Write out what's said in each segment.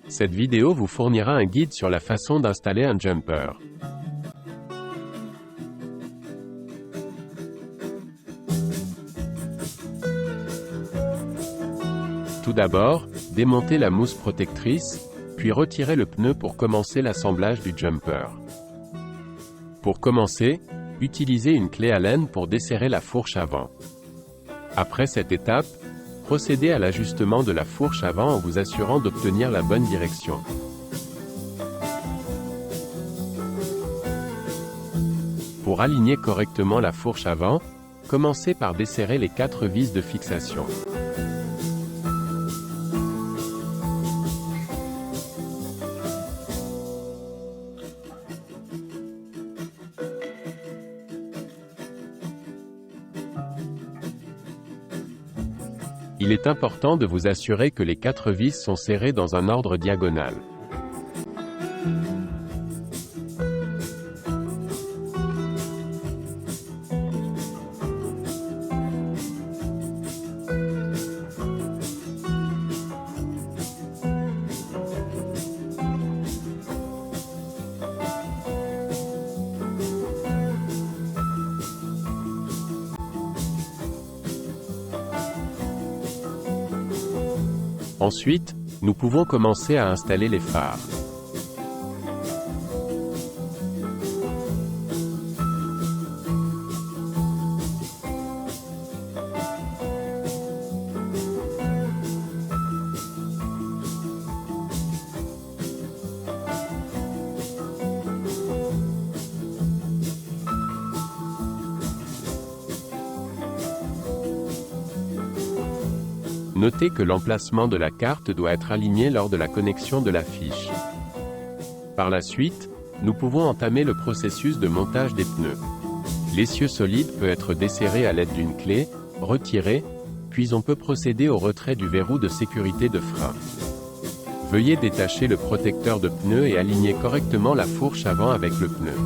Cette vidéo vous fournira un guide sur la façon d'installer un jumper. Tout d'abord, démontez la mousse protectrice, puis retirez le pneu pour commencer l'assemblage du jumper. Pour commencer, utilisez une clé Allen pour desserrer la fourche avant. Après cette étape, procédez à l'ajustement de la fourche avant en vous assurant d'obtenir la bonne direction. Pour aligner correctement la fourche avant, commencez par desserrer les 4 vis de fixation. Il est important de vous assurer que les 4 vis sont serrées dans un ordre diagonal. Ensuite, nous pouvons commencer à installer les phares. Notez que l'emplacement de la carte doit être aligné lors de la connexion de la fiche. Par la suite, nous pouvons entamer le processus de montage des pneus. L'essieu solide peut être desserré à l'aide d'une clé, retiré, puis on peut procéder au retrait du verrou de sécurité de frein. Veuillez détacher le protecteur de pneus et aligner correctement la fourche avant avec le pneu.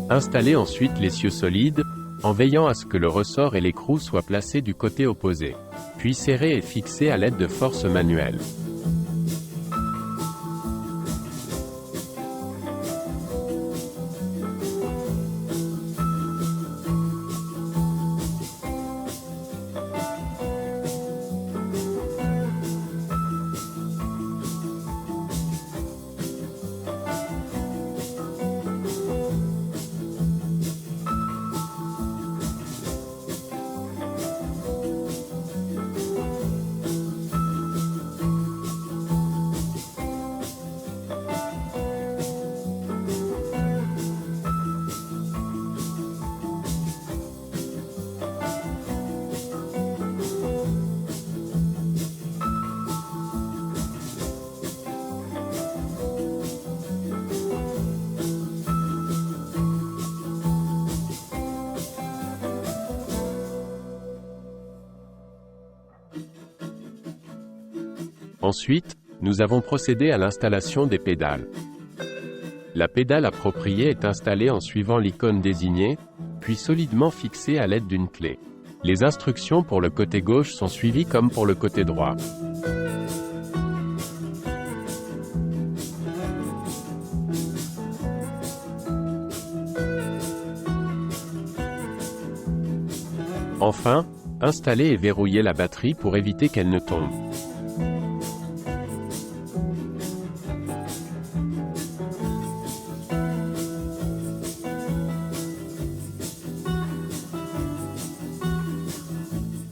Installez ensuite l'essieu solide, en veillant à ce que le ressort et l'écrou soient placés du côté opposé. Puis serrez et fixez à l'aide de forces manuelles. Ensuite, nous avons procédé à l'installation des pédales. La pédale appropriée est installée en suivant l'icône désignée, puis solidement fixée à l'aide d'une clé. Les instructions pour le côté gauche sont suivies comme pour le côté droit. Enfin, installez et verrouillez la batterie pour éviter qu'elle ne tombe.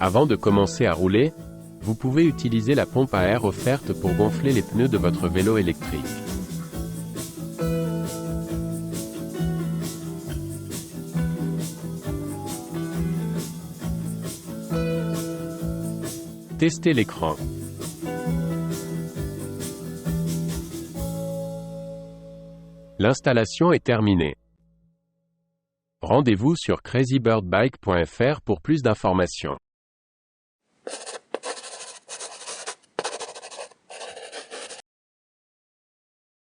Avant de commencer à rouler, vous pouvez utiliser la pompe à air offerte pour gonfler les pneus de votre vélo électrique. Testez l'écran. L'installation est terminée. Rendez-vous sur crazybirdbike.fr pour plus d'informations.